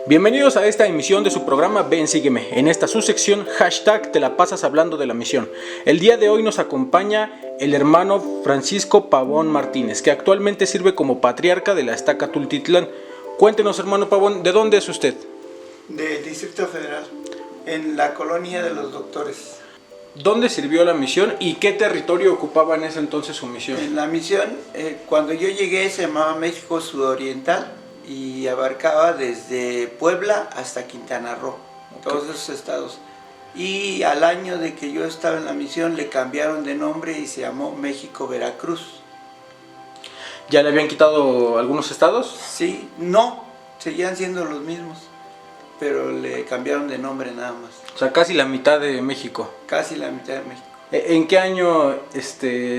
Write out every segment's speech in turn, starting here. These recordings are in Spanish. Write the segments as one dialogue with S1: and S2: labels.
S1: Bienvenidos a esta emisión de su programa Ven Sígueme, en esta su sección hashtag Te la pasas hablando de la misión. El día de hoy nos acompaña el hermano Francisco Pavón Martínez, que actualmente sirve como patriarca de la Estaca Tultitlán. Cuéntenos, hermano Pavón, ¿de dónde es usted?
S2: Del Distrito Federal, en la colonia de los Doctores.
S1: ¿Dónde sirvió la misión y qué territorio ocupaba en ese entonces su misión?
S2: En la misión, cuando yo llegué, se llamaba México Sudoriental y abarcaba desde Puebla hasta Quintana Roo, todos esos estados. Y al año de que yo estaba en la misión le cambiaron de nombre y se llamó México Veracruz.
S1: ¿Ya le habían quitado algunos estados?
S2: Sí, no, seguían siendo los mismos, pero le cambiaron de nombre nada más.
S1: O sea, casi la mitad de México.
S2: Casi la mitad de México.
S1: ¿En qué año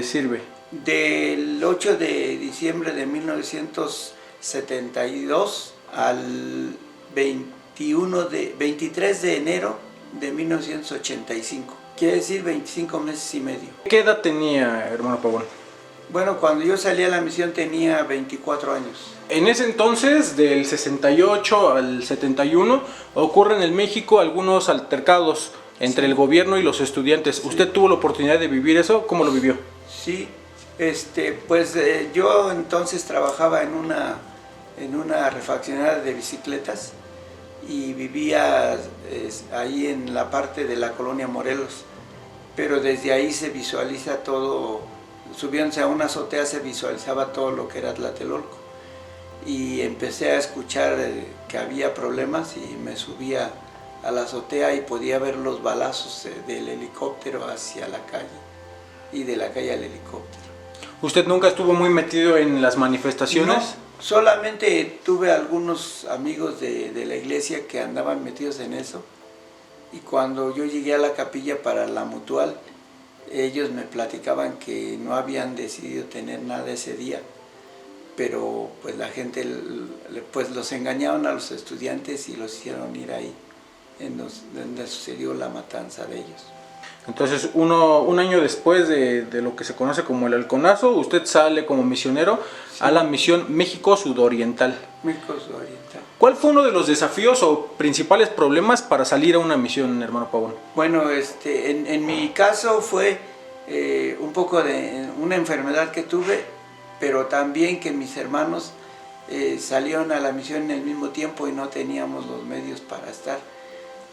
S1: sirve?
S2: Del 8 de diciembre de 1972 al 23 de enero de 1985. Quiere decir 25 meses y medio.
S1: ¿Qué edad tenía, hermano Pavón?
S2: Bueno, cuando yo salí a la misión tenía 24 años.
S1: En ese entonces, del 68 al 71, ocurren en México algunos altercados entre el gobierno y los estudiantes.
S2: Sí.
S1: ¿Usted tuvo la oportunidad de vivir eso? ¿Cómo lo vivió?
S2: Sí, yo entonces trabajaba en una refaccionaria de bicicletas y vivía ahí en la parte de la colonia Morelos, pero desde ahí se visualiza todo, subiéndose a una azotea se visualizaba todo lo que era Tlatelolco, y empecé a escuchar que había problemas y me subía a la azotea y podía ver los balazos del helicóptero hacia la calle y de la calle al helicóptero.
S1: ¿Usted nunca estuvo muy metido en las manifestaciones?
S2: No, solamente tuve algunos amigos de la iglesia que andaban metidos en eso, y cuando yo llegué a la capilla para la mutual, ellos me platicaban que no habían decidido tener nada ese día, pero pues la gente pues los engañaron a los estudiantes y los hicieron ir ahí, donde sucedió la matanza de ellos.
S1: Entonces, un año después de lo que se conoce como el halconazo, usted sale como misionero a la misión México Sudoriental.
S2: México Sudoriental.
S1: ¿Cuál fue uno de los desafíos o principales problemas para salir a una misión, hermano Pavón?
S2: Bueno, en mi caso fue un poco de una enfermedad que tuve, pero también que mis hermanos salieron a la misión en el mismo tiempo y no teníamos los medios para estar.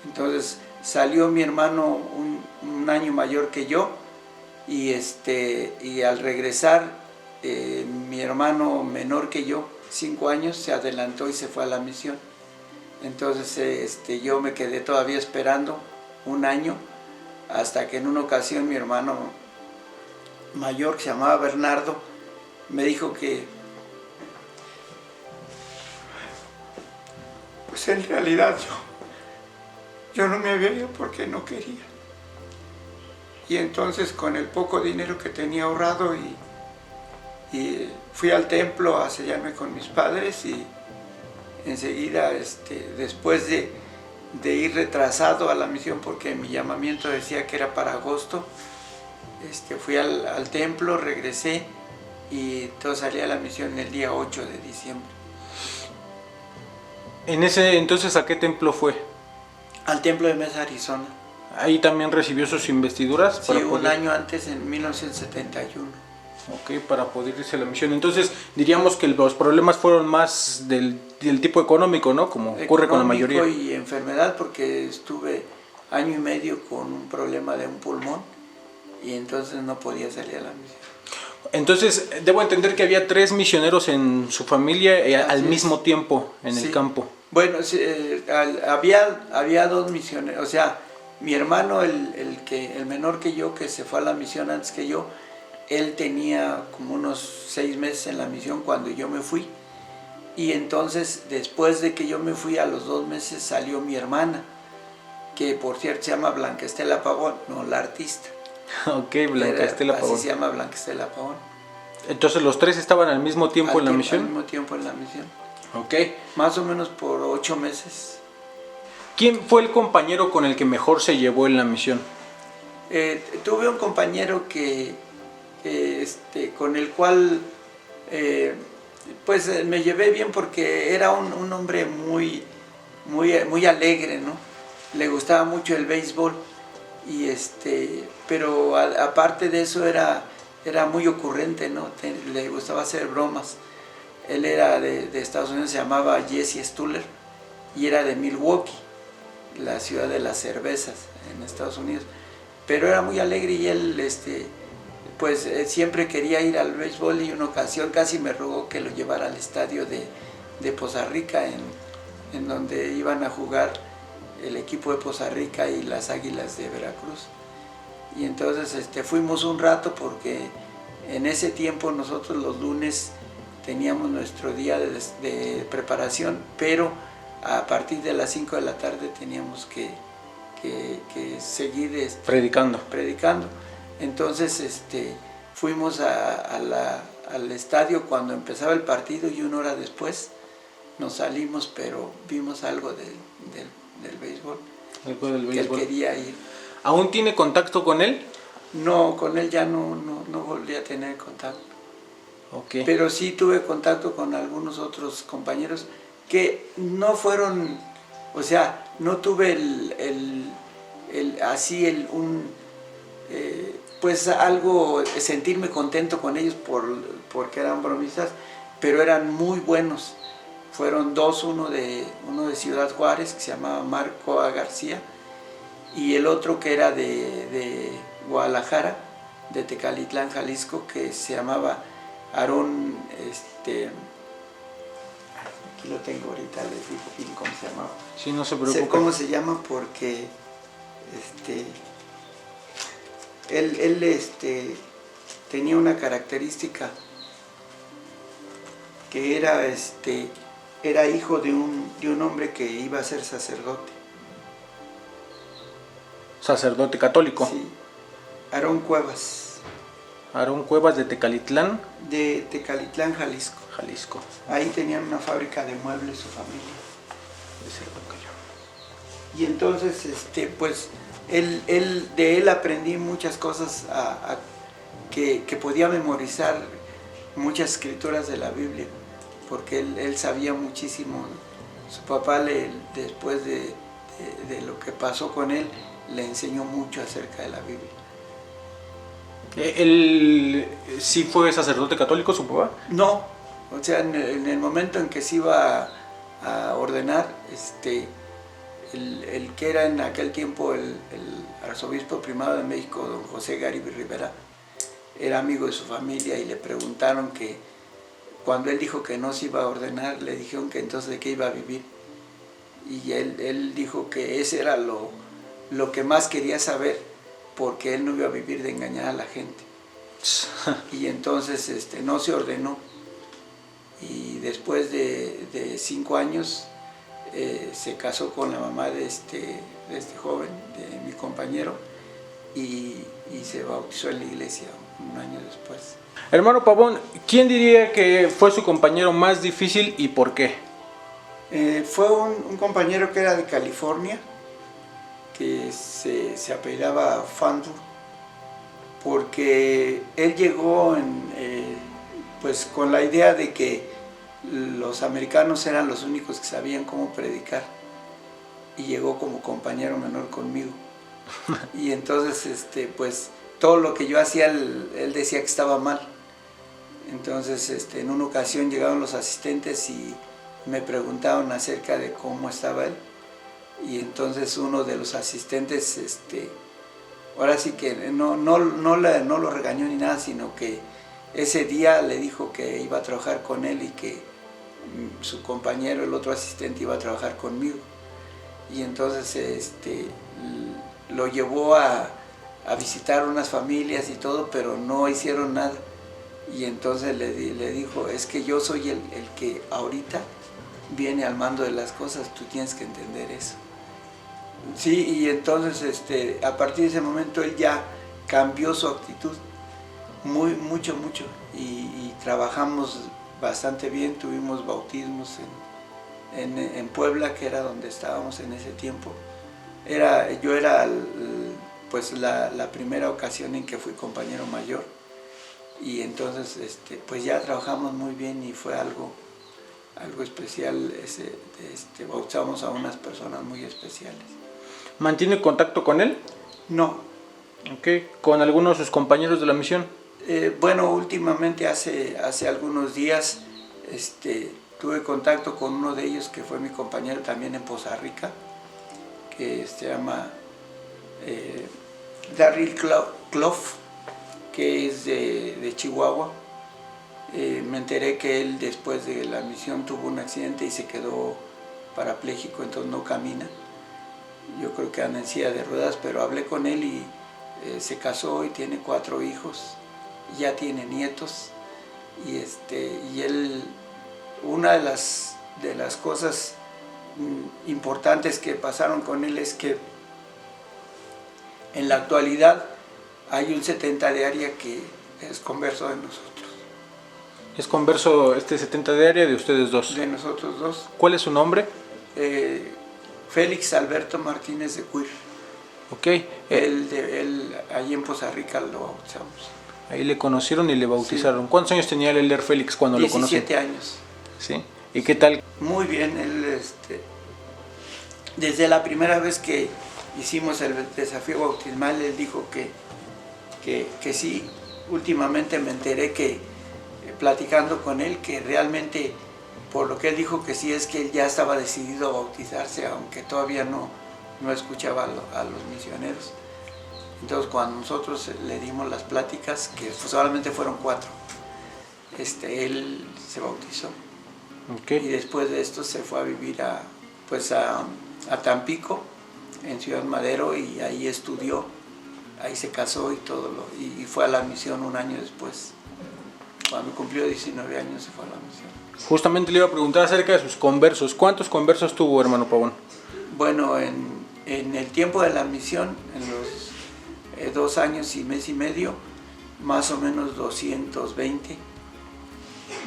S2: Entonces salió mi hermano un año mayor que yo, y al regresar mi hermano menor que yo, 5 años, se adelantó y se fue a la misión. Entonces yo me quedé todavía esperando un año, hasta que en una ocasión mi hermano mayor, que se llamaba Bernardo, me dijo que pues en realidad yo no me había ido porque no quería. Y entonces, con el poco dinero que tenía ahorrado, y fui al templo a sellarme con mis padres, y enseguida, después de ir retrasado a la misión, porque mi llamamiento decía que era para agosto, fui al templo, regresé, y entonces salí a la misión el día 8 de diciembre.
S1: En ese entonces, ¿a qué templo fue?
S2: Al templo de Mesa, Arizona.
S1: Ahí también recibió sus investiduras.
S2: Sí, un año antes, en 1971.
S1: Ok, para poder irse a la misión. Entonces, diríamos que los problemas fueron más del tipo económico, ¿no? Como ocurre con la mayoría.
S2: Económico y enfermedad, porque estuve año y medio con un problema de un pulmón, y entonces no podía salir a la misión. Entonces,
S1: debo entender que había 3 misioneros en su familia al mismo tiempo en el campo.
S2: Bueno, sí, había 2 misioneros, o sea, mi hermano, el menor que yo, que se fue a la misión antes que yo, él tenía como unos 6 meses en la misión cuando yo me fui, y entonces después de que yo me fui, a los 2 meses salió mi hermana, que por cierto se llama Blanca Estela Pavón, no la artista.
S1: Ok, Blanca Estela Pavón.
S2: Así se llama, Blanca Estela Pavón.
S1: Entonces, ¿los 3 estaban al mismo tiempo en la misión?
S2: Al mismo tiempo en la misión.
S1: Ok.
S2: Más o menos por 8 meses.
S1: ¿Quién fue el compañero con el que mejor se llevó en la misión?
S2: Tuve un compañero con el cual pues me llevé bien, porque era un hombre muy muy alegre, ¿no? Le gustaba mucho el béisbol, pero aparte de eso era muy ocurrente, ¿no? Le gustaba hacer bromas. Él era de Estados Unidos, se llamaba Jesse Stuller y era de Milwaukee, la ciudad de las cervezas en Estados Unidos. Pero era muy alegre y él siempre quería ir al béisbol, y una ocasión casi me rogó que lo llevara al estadio de Poza Rica, en donde iban a jugar el equipo de Poza Rica y las Águilas de Veracruz. Y entonces fuimos un rato, porque en ese tiempo nosotros los lunes teníamos nuestro día de preparación, pero a partir de las 5 de la tarde teníamos que seguir
S1: predicando.
S2: Entonces fuimos al estadio cuando empezaba el partido, y una hora después nos salimos, pero vimos algo del béisbol.
S1: Algo del béisbol.
S2: Que él quería ir.
S1: ¿Aún tiene contacto con él?
S2: No, con él ya no volví a tener contacto.
S1: Okay.
S2: Pero sí tuve contacto con algunos otros compañeros que no fueron, o sea, no tuve sentirme contento con ellos porque eran bromistas, pero eran muy buenos. Fueron dos, uno de Ciudad Juárez, que se llamaba Marco A. García, y el otro que era de Guadalajara, de Tecalitlán, Jalisco, que se llamaba Aarón, aquí lo tengo ahorita, les digo bien cómo se llamaba.
S1: Sí, no se preocupe.
S2: Sé cómo se llama porque él tenía una característica, que era hijo de un hombre que iba a ser sacerdote.
S1: ¿Sacerdote católico?
S2: Sí, Aarón Cuevas.
S1: Aarón Cuevas, de Tecalitlán.
S2: De Tecalitlán, Jalisco. Ahí tenían una fábrica de muebles su familia. Y entonces, de él aprendí muchas cosas que podía memorizar muchas escrituras de la Biblia, porque él sabía muchísimo. Su papá, después de lo que pasó con él, le enseñó mucho acerca de la Biblia.
S1: ¿Él sí fue sacerdote católico, su papá?
S2: No, o sea, en el momento en que se iba a ordenar, el que era en aquel tiempo el arzobispo primado de México, don José Garibay Rivera, era amigo de su familia, y le preguntaron que cuando él dijo que no se iba a ordenar, le dijeron que entonces de qué iba a vivir. Y él dijo que ese era lo que más quería saber, porque él no iba a vivir de engañar a la gente. Y entonces no se ordenó. Y después de 5 años se casó con la mamá de este joven, de mi compañero, y se bautizó en la iglesia un año después.
S1: Hermano Pavón, ¿quién diría que fue su compañero más difícil y por qué?
S2: Fue un compañero que era de California, que se apellidaba Fandur, porque él llegó con la idea de que los americanos eran los únicos que sabían cómo predicar, y llegó como compañero menor conmigo. Y entonces todo lo que yo hacía él decía que estaba mal. Entonces en una ocasión llegaron los asistentes y me preguntaron acerca de cómo estaba él, y entonces uno de los asistentes ahora sí que no lo regañó ni nada, sino que ese día le dijo que iba a trabajar con él, y que su compañero, el otro asistente, iba a trabajar conmigo. Y entonces lo llevó a visitar unas familias y todo, pero no hicieron nada. Y entonces le dijo, es que yo soy el que ahorita viene al mando de las cosas, tú tienes que entender eso. Sí, y entonces a partir de ese momento él ya cambió su actitud mucho, y trabajamos bastante bien. Tuvimos bautismos en Puebla, que era donde estábamos en ese tiempo. Yo era la primera ocasión en que fui compañero mayor, y entonces pues ya trabajamos muy bien, y fue algo especial bautizamos a unas personas muy especiales.
S1: ¿Mantiene contacto con él?
S2: No.
S1: Okay. ¿Con algunos de sus compañeros de la misión?
S2: Bueno, últimamente hace algunos días tuve contacto con uno de ellos que fue mi compañero también en Poza Rica, que se llama Darryl Clough, que es de Chihuahua. Me enteré que él después de la misión tuvo un accidente y se quedó parapléjico, entonces no camina. Yo creo que anda en silla de ruedas, pero hablé con él y se casó y tiene 4 hijos, ya tiene nietos. Y él, una de las cosas importantes que pasaron con él es que en la actualidad hay un 70 de área que es converso de nosotros.
S1: ¿Es converso 70 de área de ustedes dos?
S2: De nosotros dos.
S1: ¿Cuál es su nombre?
S2: Félix Alberto Martínez de Cuir.
S1: Ok.
S2: Él allí en Poza Rica lo bautizamos.
S1: Ahí le conocieron y le bautizaron. Sí. ¿Cuántos años tenía el elder Félix cuando
S2: 17
S1: lo conocieron?
S2: 17 años.
S1: Sí. ¿Y qué tal?
S2: Muy bien. Él, desde la primera vez que hicimos el desafío bautismal, él dijo que sí. Últimamente me enteré que, platicando con él, que realmente, por lo que él dijo que sí, es que él ya estaba decidido a bautizarse, aunque todavía no escuchaba a los misioneros. Entonces, cuando nosotros le dimos las pláticas, que solamente fueron 4, él se bautizó.
S1: Okay.
S2: Y después de esto se fue a vivir a Tampico, en Ciudad Madero, y ahí estudió, ahí se casó y todo, y fue a la misión un año después. Cuando cumplió 19 años se fue a la misión.
S1: Justamente le iba a preguntar acerca de sus conversos. ¿Cuántos conversos tuvo, hermano Pavón?
S2: Bueno, en el tiempo de la misión, en los 2 años y mes y medio, más o menos 220.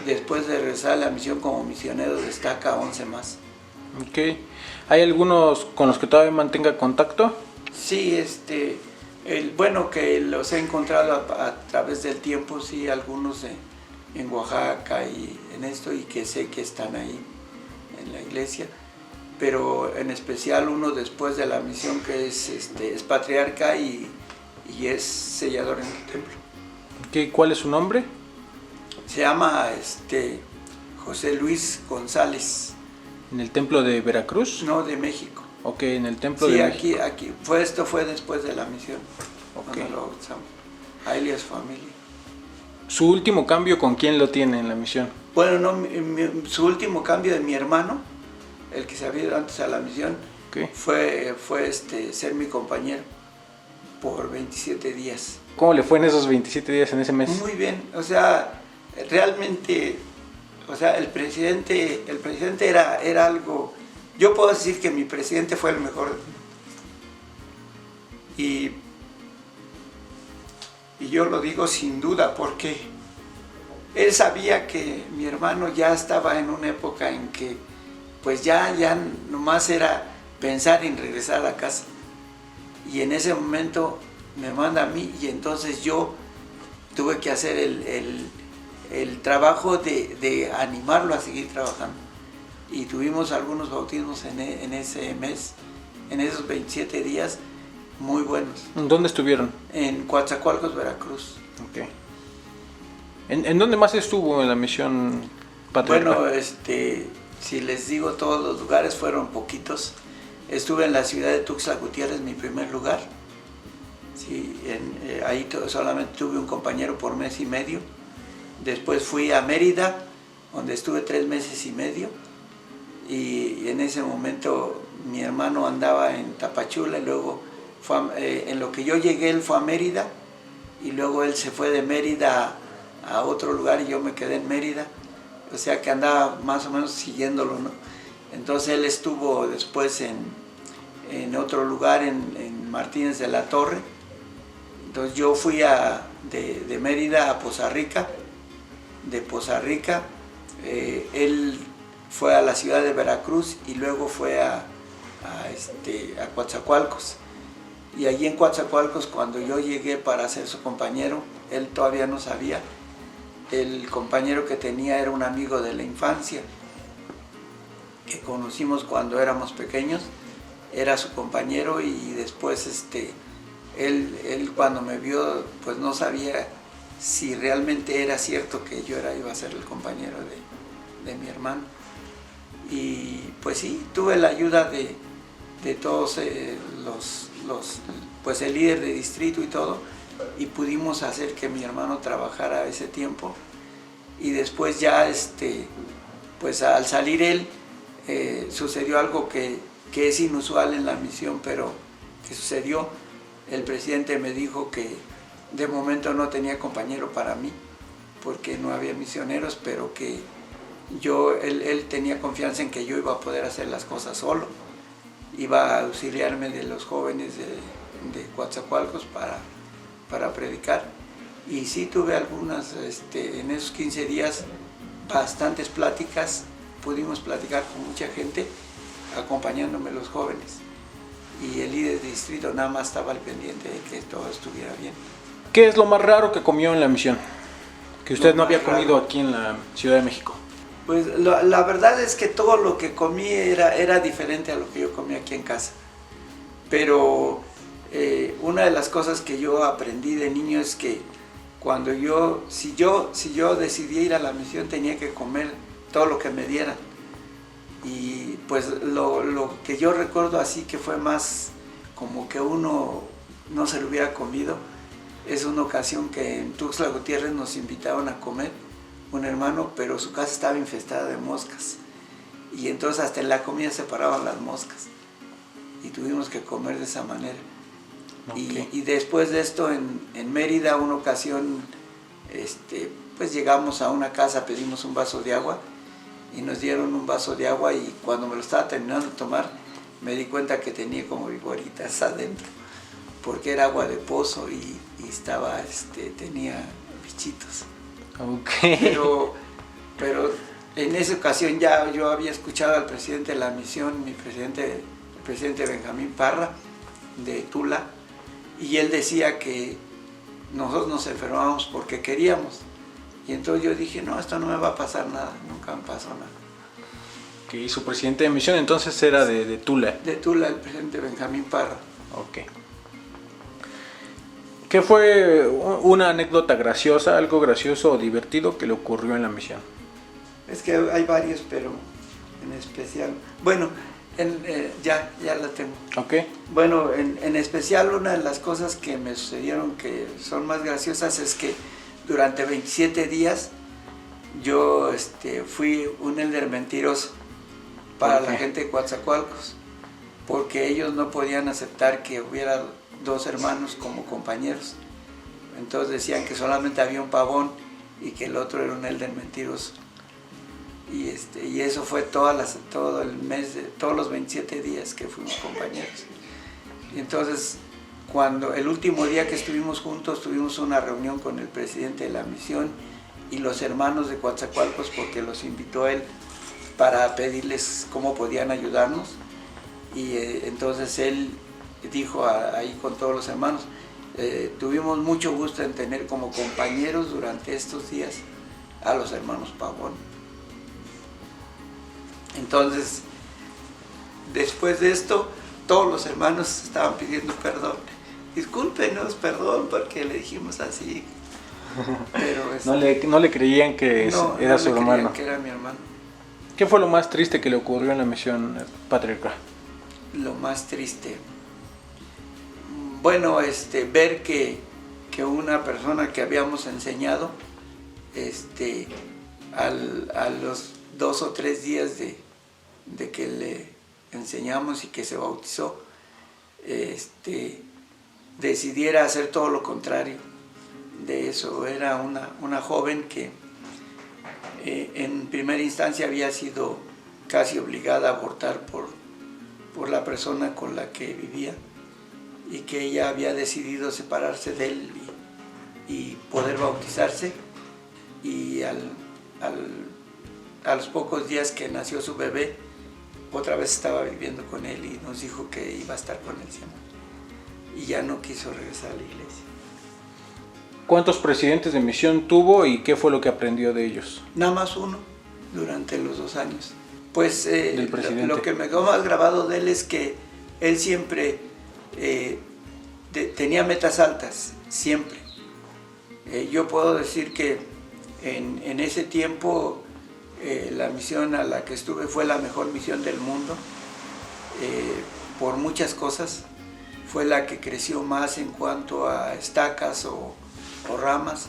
S2: Después de regresar a la misión como misionero, destaca 11 más.
S1: Ok. ¿Hay algunos con los que todavía mantenga contacto?
S2: Sí, bueno, que los he encontrado a través del tiempo, sí, algunos en Oaxaca y en esto, y que sé que están ahí en la iglesia, pero en especial uno después de la misión que es patriarca y es sellador en el templo.
S1: Okay. ¿Cuál es su nombre?
S2: Se llama José Luis González.
S1: ¿En el templo de Veracruz?
S2: No, de México.
S1: Ok, en el templo
S2: sí,
S1: de
S2: aquí,
S1: México.
S2: aquí. Esto fue después de la misión. Okay. Cuando lo bautizamos. A él y a su familia.
S1: ¿Su último cambio con quién lo tiene en la misión?
S2: Bueno, no, su último cambio de mi hermano, el que se había ido antes a la misión, okay, fue ser mi compañero por 27 días.
S1: ¿Cómo le fue en esos 27 días en ese mes?
S2: Muy bien, o sea, realmente, o sea, el presidente era algo, yo puedo decir que mi presidente fue el mejor. Y yo lo digo sin duda porque él sabía que mi hermano ya estaba en una época en que pues ya nomás era pensar en regresar a la casa. Y en ese momento me manda a mí y entonces yo tuve que hacer el trabajo de animarlo a seguir trabajando. Y tuvimos algunos bautismos en ese mes, en esos 27 días, muy buenos.
S1: ¿Dónde estuvieron?
S2: En Coatzacoalcos, Veracruz.
S1: Okay. ¿En dónde más estuvo en la misión patriarcal?
S2: Bueno, si les digo todos los lugares, fueron poquitos. Estuve en la ciudad de Tuxtla Gutiérrez, mi primer lugar. Sí, ahí solamente tuve un compañero por mes y medio. Después fui a Mérida, donde estuve 3 meses y medio. Y en ese momento mi hermano andaba en Tapachula y luego en lo que yo llegué él fue a Mérida y luego él se fue de Mérida a otro lugar y yo me quedé en Mérida, o sea que andaba más o menos siguiéndolo, ¿no? Entonces él estuvo después en otro lugar, en Martínez de la Torre. Entonces yo fui de Mérida a Poza Rica, de Poza Rica él fue a la ciudad de Veracruz y luego fue a Coatzacoalcos. Y allí en Coatzacoalcos, cuando yo llegué para ser su compañero, él todavía no sabía. El compañero que tenía era un amigo de la infancia, que conocimos cuando éramos pequeños, era su compañero, y después él cuando me vio pues no sabía si realmente era cierto que yo iba a ser el compañero de mi hermano. Y pues sí, tuve la ayuda de todos pues el líder de distrito y todo, y pudimos hacer que mi hermano trabajara ese tiempo. Y después ya pues al salir él, sucedió algo que es inusual en la misión, pero que sucedió. El presidente me dijo que de momento no tenía compañero para mí, porque no había misioneros, pero que él tenía confianza en que yo iba a poder hacer las cosas solo. Iba a auxiliarme de los jóvenes de Coatzacoalcos para predicar. Y sí tuve algunas, en esos 15 días, bastantes pláticas. Pudimos platicar con mucha gente, acompañándome los jóvenes. Y el líder de distrito nada más estaba al pendiente de que todo estuviera bien.
S1: ¿Qué es lo más raro que comió en la misión? Que usted no había comido aquí en la Ciudad de México.
S2: Pues la verdad es que todo lo que comí era diferente a lo que yo comía aquí en casa. Pero una de las cosas que yo aprendí de niño es que cuando si yo decidía ir a la misión, tenía que comer todo lo que me dieran. Y pues lo que yo recuerdo así que fue más como que uno no se lo hubiera comido, es una ocasión que en Tuxtla Gutiérrez nos invitaron a comer un hermano, pero su casa estaba infestada de moscas, y entonces hasta en la comida se paraban las moscas y tuvimos que comer de esa manera. Okay. Y después de esto en Mérida, una ocasión, pues llegamos a una casa, pedimos un vaso de agua y nos dieron un vaso de agua, y cuando me lo estaba terminando de tomar me di cuenta que tenía como viboritas adentro, porque era agua de pozo y tenía bichitos.
S1: Okay.
S2: Pero en esa ocasión ya yo había escuchado al presidente de la misión, el presidente Benjamín Parra de Tula, y él decía que nosotros nos enfermábamos porque queríamos. Y entonces yo dije, no, esto no me va a pasar nada, nunca me pasó nada.
S1: Okay. ¿Y su presidente de misión entonces era de Tula?
S2: De Tula, el presidente Benjamín Parra.
S1: Ok. ¿Qué fue una anécdota graciosa, algo gracioso o divertido que le ocurrió en la misión?
S2: Es que hay varios, pero en especial... Bueno, ya la tengo.
S1: Ok.
S2: Bueno, en especial una de las cosas que me sucedieron que son más graciosas es que durante 27 días yo fui un elder mentiroso para la gente de Coatzacoalcos, porque ellos no podían aceptar que hubiera dos hermanos como compañeros. Entonces decían que solamente había un Pavón y que el otro era un elder mentiroso. Y eso fue todo el mes, todos los 27 días que fuimos compañeros. Y entonces, cuando el último día que estuvimos juntos, tuvimos una reunión con el presidente de la misión y los hermanos de Coatzacoalcos, porque los invitó él para pedirles cómo podían ayudarnos. Y entonces él dijo ahí con todos los hermanos, tuvimos mucho gusto en tener como compañeros durante estos días a los hermanos Pavón. Entonces, después de esto, todos los hermanos estaban pidiendo perdón. Discúlpenos, perdón, porque le dijimos así. Pero
S1: no le creían que era su hermano.
S2: Que era mi hermano.
S1: ¿Qué fue lo más triste que le ocurrió en la misión patriarcal?
S2: Lo más triste, bueno, ver que una persona que habíamos enseñado, a los 2 o 3 días de que le enseñamos y que se bautizó, decidiera hacer todo lo contrario de eso. Era una joven que en primera instancia había sido casi obligada a abortar por la persona con la que vivía, y que ella había decidido separarse de él y poder bautizarse, y a los pocos días que nació su bebé, otra vez estaba viviendo con él y nos dijo que iba a estar con él siempre, y ya no quiso regresar a la iglesia.
S1: ¿Cuántos presidentes de misión tuvo y qué fue lo que aprendió de ellos?
S2: Nada más uno durante los 2 años. Pues
S1: del presidente.
S2: lo que me quedó más grabado de él es que él siempre tenía metas altas, siempre. Yo puedo decir que en ese tiempo la misión a la que estuve fue la mejor misión del mundo, por muchas cosas. Fue la que creció más en cuanto a estacas o ramas,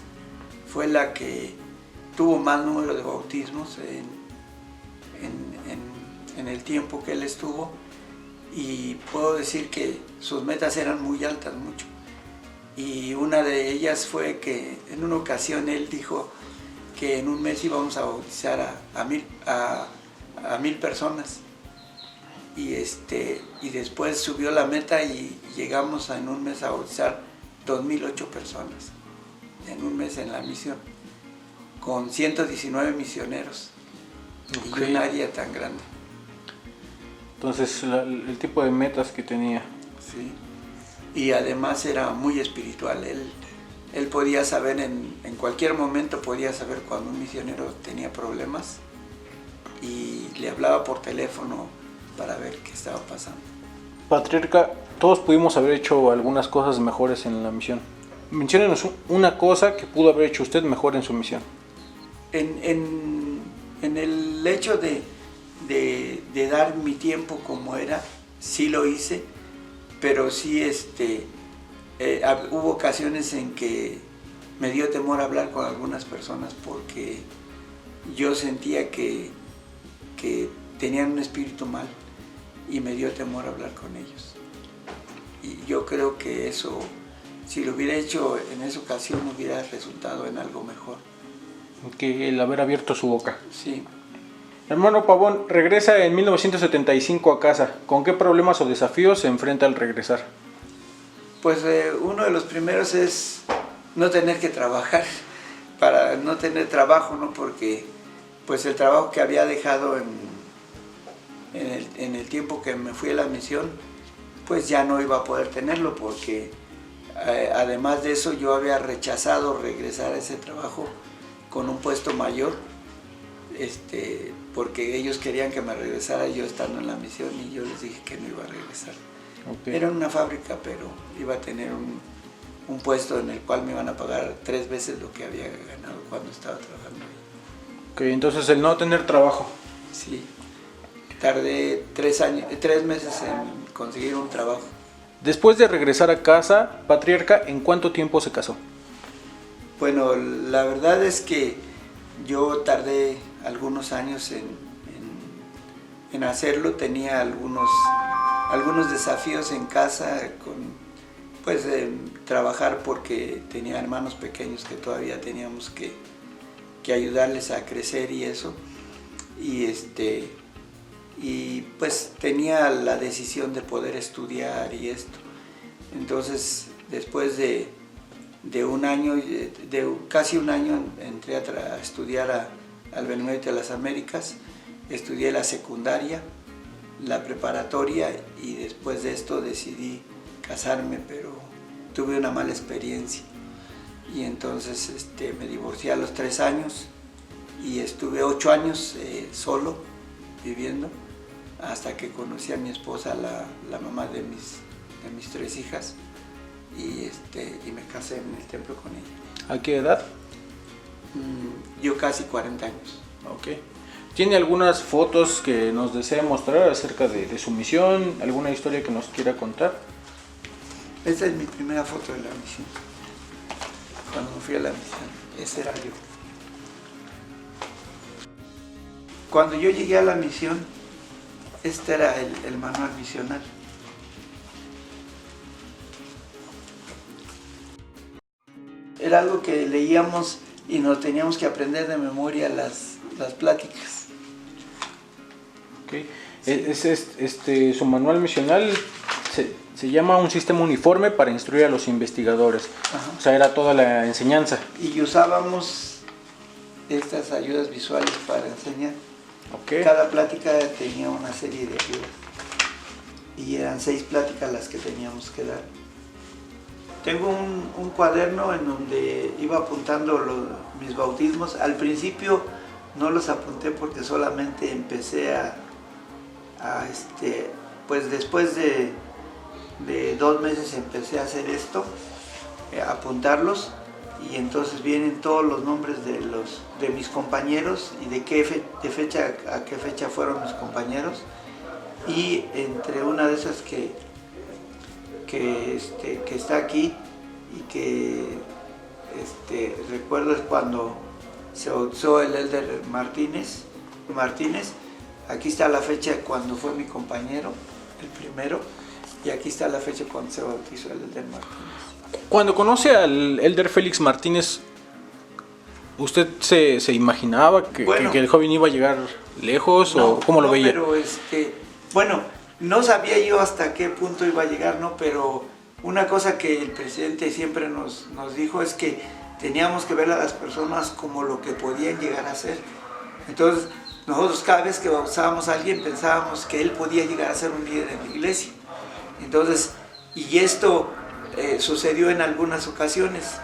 S2: fue la que tuvo más número de bautismos en el tiempo que él estuvo, y puedo decir que sus metas eran muy altas, mucho. Y una de ellas fue que en una ocasión él dijo que en un mes íbamos a bautizar a 1000 personas. Y después subió la meta y llegamos en un mes a bautizar 2008 personas, en un mes en la misión, con 119 misioneros. Okay. Y un área tan grande.
S1: Entonces el tipo de metas que tenía.
S2: Sí. Y además era muy espiritual. Él podía saber en cualquier momento, podía saber cuando un misionero tenía problemas y le hablaba por teléfono para ver qué estaba pasando.
S1: Patriarca, todos pudimos haber hecho algunas cosas mejores en la misión. Menciónenos una cosa que pudo haber hecho usted mejor en su misión.
S2: En el hecho de dar mi tiempo como era, sí lo hice, pero sí hubo ocasiones en que me dio temor hablar con algunas personas porque yo sentía que tenían un espíritu mal y me dio temor hablar con ellos. Y yo creo que eso, si lo hubiera hecho en esa ocasión, hubiera resultado en algo mejor.
S1: Que el haber abierto su boca.
S2: Sí.
S1: Hermano Pavón, regresa en 1975 a casa. ¿Con qué problemas o desafíos se enfrenta al regresar?
S2: Pues uno de los primeros es no tener que trabajar, para no tener trabajo, ¿no? Porque pues el trabajo que había dejado en el tiempo que me fui a la misión, pues ya no iba a poder tenerlo, porque además de eso yo había rechazado regresar a ese trabajo con un puesto mayor, porque ellos querían que me regresara yo estando en la misión, y yo les dije que no iba a regresar. Okay. Era una fábrica, pero iba a tener un puesto en el cual me iban a pagar 3 veces lo que había ganado cuando estaba trabajando ahí.
S1: Ok, entonces el no tener trabajo.
S2: Sí, tardé 3 meses en conseguir un trabajo.
S1: Después de regresar a casa, Patriarca, ¿en cuánto tiempo se casó?
S2: Bueno, la verdad es que yo tardé algunos años en hacerlo. Tenía algunos desafíos en casa, pues trabajar, porque tenía hermanos pequeños que todavía teníamos que ayudarles a crecer y eso. Y pues tenía la decisión de poder estudiar y esto. Entonces, después de casi un año, entré a estudiar al Benemérito de las Américas. Estudié la secundaria, la preparatoria, y después de esto decidí casarme, pero tuve una mala experiencia. Y entonces me divorcié a los 3 años y estuve 8 años solo, viviendo, hasta que conocí a mi esposa, la mamá de mis 3 hijas, y me casé en el templo con ella.
S1: ¿A qué edad?
S2: Yo casi 40 años.
S1: Ok. ¿Tiene algunas fotos que nos desea mostrar acerca de su misión? ¿Alguna historia que nos quiera contar?
S2: Esta es mi primera foto de la misión. Cuando me fui a la misión, ese era yo. Cuando yo llegué a la misión, este era el manual misional. Era algo que leíamos y nos teníamos que aprender de memoria las pláticas.
S1: Okay. Sí. Su manual misional se llama Un sistema uniforme para instruir a los investigadores. Ajá. O sea, era toda la enseñanza.
S2: Y usábamos estas ayudas visuales para enseñar.
S1: Okay.
S2: Cada plática tenía una serie de ayudas. Y eran 6 pláticas las que teníamos que dar. Tengo un cuaderno en donde iba apuntando mis bautismos. Al principio no los apunté porque solamente empecé pues después de 2 meses empecé a hacer esto, a apuntarlos, y entonces vienen todos los nombres de mis compañeros y de fecha a qué fecha fueron mis compañeros, y entre una de esas que está aquí y que recuerdo es cuando se bautizó el Elder Martínez. Aquí está la fecha cuando fue mi compañero, el primero, y aquí está la fecha cuando se bautizó el Elder Martínez.
S1: Cuando conoce al Elder Félix Martínez, ¿usted se imaginaba que el joven iba a llegar lejos, o cómo lo veía?
S2: Pero bueno, no sabía yo hasta qué punto iba a llegar, ¿no? Pero una cosa que el presidente siempre nos dijo es que teníamos que ver a las personas como lo que podían llegar a ser. Entonces, nosotros cada vez que bautizábamos a alguien pensábamos que él podía llegar a ser un líder en la iglesia. Entonces, y esto sucedió en algunas ocasiones.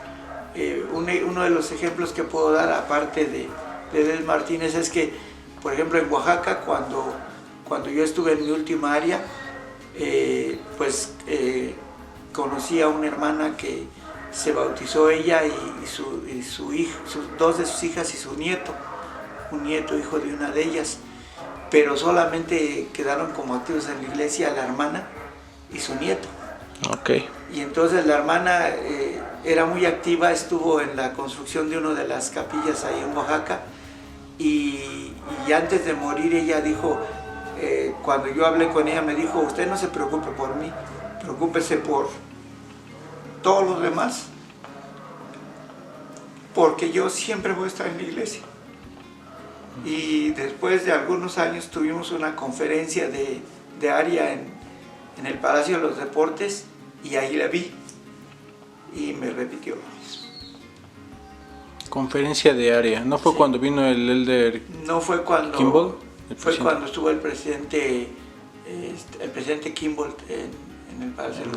S2: Uno de los ejemplos que puedo dar, aparte de Edel Martínez, es que, por ejemplo, en Oaxaca, cuando yo estuve en mi última área, conocí a una hermana que se bautizó ella y su hijo, dos de sus hijas y su nieto, un nieto hijo de una de ellas, pero solamente quedaron como activos en la iglesia la hermana y su nieto.
S1: Okay.
S2: Y entonces la hermana era muy activa, estuvo en la construcción de una de las capillas ahí en Oaxaca, y antes de morir ella dijo, cuando yo hablé con ella me dijo, usted no se preocupe por mí, preocúpese por todos los demás, porque yo siempre voy a estar en la iglesia. Y después de algunos años tuvimos una conferencia de área en el Palacio de los Deportes, y ahí la vi y me repitió lo mismo.
S1: Conferencia de área, ¿no fue cuando vino el Elder?
S2: No fue cuando
S1: Kimball,
S2: fue cuando estuvo el presidente Kimball en el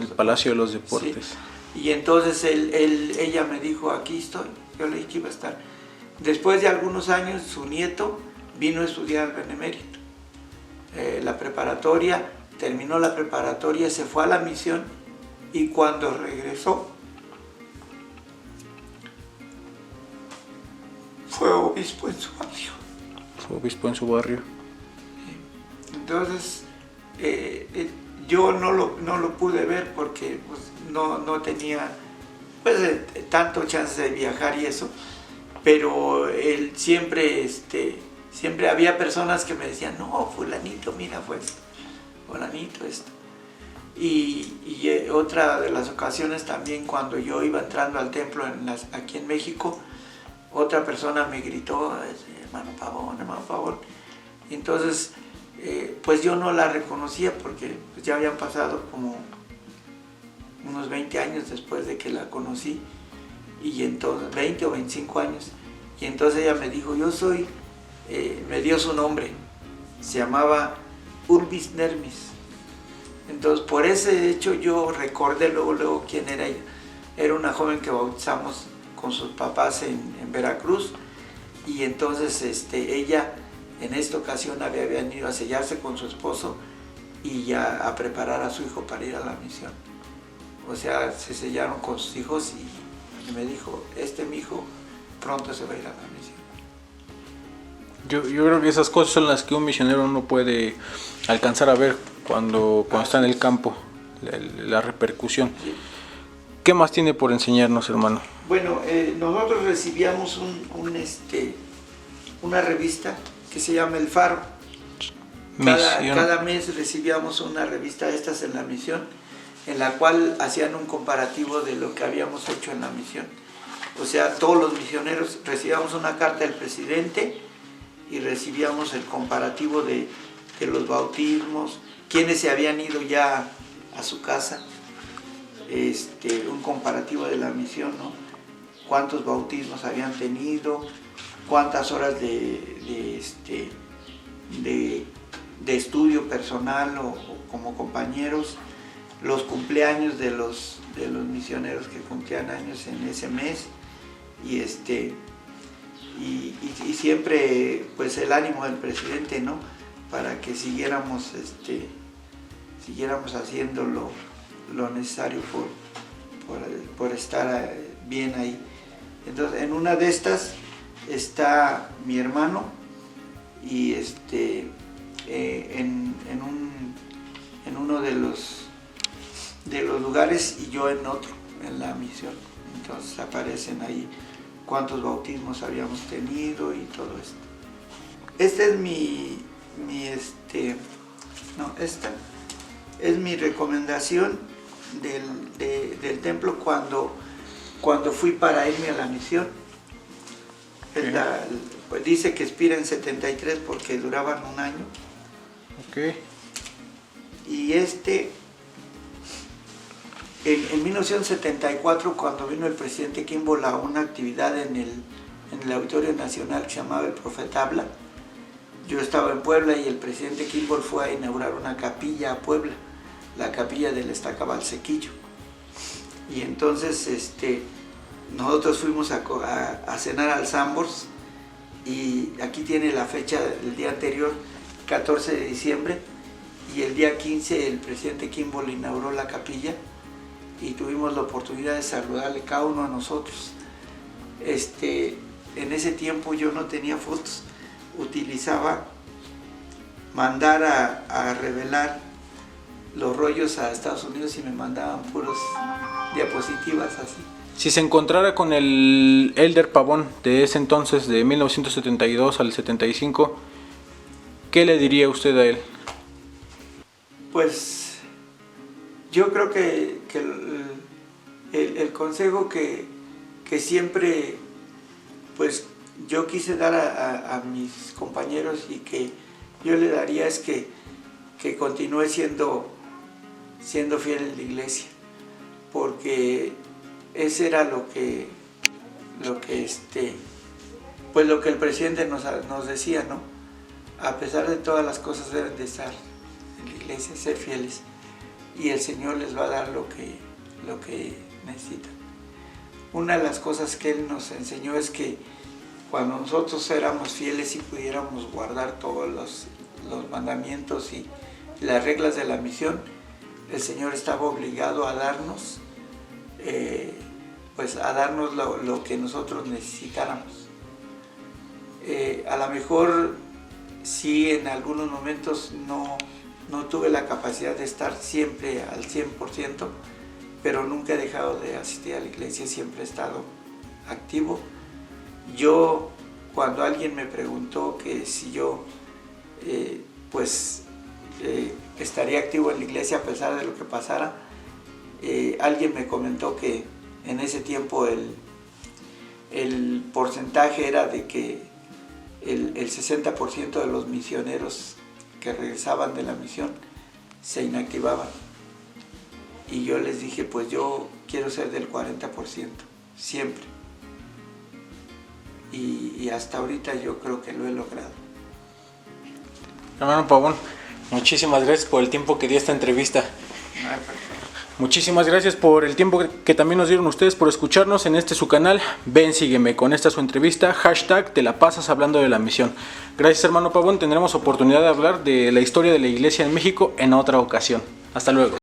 S2: Palacio
S1: de los Deportes.
S2: Sí. Y entonces ella me dijo, aquí estoy. Yo le dije que iba a estar. Después de algunos años, su nieto vino a estudiar al Benemérito, la preparatoria, terminó la preparatoria, se fue a la misión, y cuando regresó fue obispo en su barrio.
S1: Fue obispo en su barrio.
S2: Entonces, yo no lo pude ver porque pues, no tenía tanto chance de viajar y eso, pero él siempre había personas que me decían, no, fulanito, mira, pues, fulanito esto. Y otra de las ocasiones también, cuando yo iba entrando al templo aquí en México, otra persona me gritó, hermano Pavón. Y entonces, pues yo no la reconocía porque pues, ya habían pasado como unos 20 años después de que la conocí, y entonces 20 o 25 años, y entonces ella me dijo, me dio su nombre, se llamaba Urbis Nermis. Entonces por ese hecho yo recordé luego quién era ella. Era una joven que bautizamos con sus papás en Veracruz, y entonces ella en esta ocasión había venido a sellarse con su esposo y ya a preparar a su hijo para ir a la misión. O sea, se sellaron con sus hijos, y me dijo, mi hijo pronto se va a ir a la misión.
S1: Yo creo que esas cosas son las que un misionero no puede alcanzar a ver cuando está en el campo, la repercusión.
S2: Sí.
S1: ¿Qué más tiene por enseñarnos, hermano?
S2: Bueno, nosotros recibíamos una revista que se llama El Faro. Cada mes recibíamos una revista de estas en la misión, en la cual hacían un comparativo de lo que habíamos hecho en la misión. O sea, todos los misioneros recibíamos una carta del presidente y recibíamos el comparativo de los bautismos, quienes se habían ido ya a su casa, un comparativo de la misión, ¿no? Cuántos bautismos habían tenido, cuántas horas de estudio personal o como compañeros, los cumpleaños de los misioneros que cumplían años en ese mes, y siempre pues el ánimo del presidente, ¿no? Para que siguiéramos haciendo lo necesario por estar bien ahí. Entonces, en una de estas está mi hermano y en uno de los lugares y yo en otro, en la misión. Entonces aparecen ahí cuántos bautismos habíamos tenido y todo esto. Esta es esta es mi recomendación del templo cuando fui para irme a la misión. Okay. Pues dice que expira en 73 porque duraban un año.
S1: Okay.
S2: Y en 1974, cuando vino el presidente Kimball a una actividad en el Auditorio Nacional que se llamaba El Profeta Habla, yo estaba en Puebla y el presidente Kimball fue a inaugurar una capilla a Puebla, la capilla del Estacabal Sequillo. Y entonces nosotros fuimos a cenar al Sambors, y aquí tiene la fecha del día anterior, 14 de diciembre, y el día 15 el presidente Kimball inauguró la capilla y tuvimos la oportunidad de saludarle cada uno de nosotros. En ese tiempo yo no tenía fotos, utilizaba mandar a revelar los rollos a Estados Unidos y me mandaban puros diapositivas así.
S1: Si se encontrara con el Elder Pavón de ese entonces, de 1972 al 75, ¿qué le diría usted a él?
S2: Pues yo creo que el consejo que siempre pues yo quise dar a mis compañeros y que yo le daría es que continúe siendo fiel en la iglesia, porque ese era lo que el presidente nos decía, ¿no? A pesar de todas las cosas deben de estar en la iglesia, ser fieles, y el Señor les va a dar lo que necesitan. Una de las cosas que Él nos enseñó es que cuando nosotros éramos fieles y pudiéramos guardar todos los mandamientos y las reglas de la misión, el Señor estaba obligado a darnos lo que nosotros necesitáramos. A lo mejor sí, en algunos momentos no tuve la capacidad de estar siempre al 100%, pero nunca he dejado de asistir a la iglesia, siempre he estado activo. Yo, cuando alguien me preguntó que si yo estaría activo en la iglesia a pesar de lo que pasara, alguien me comentó que en ese tiempo el porcentaje era de que el 60% de los misioneros que regresaban de la misión se inactivaban. Y yo les dije, pues yo quiero ser del 40%, siempre. Y hasta ahorita yo creo que lo he logrado.
S1: Hermano Pavón, muchísimas gracias por el tiempo que dio esta entrevista. Muchísimas gracias por el tiempo que también nos dieron ustedes por escucharnos en su canal. Ven, sígueme, con esta su entrevista, hashtag te la pasas hablando de la misión. Gracias, hermano Pavón, tendremos oportunidad de hablar de la historia de la iglesia en México en otra ocasión. Hasta luego.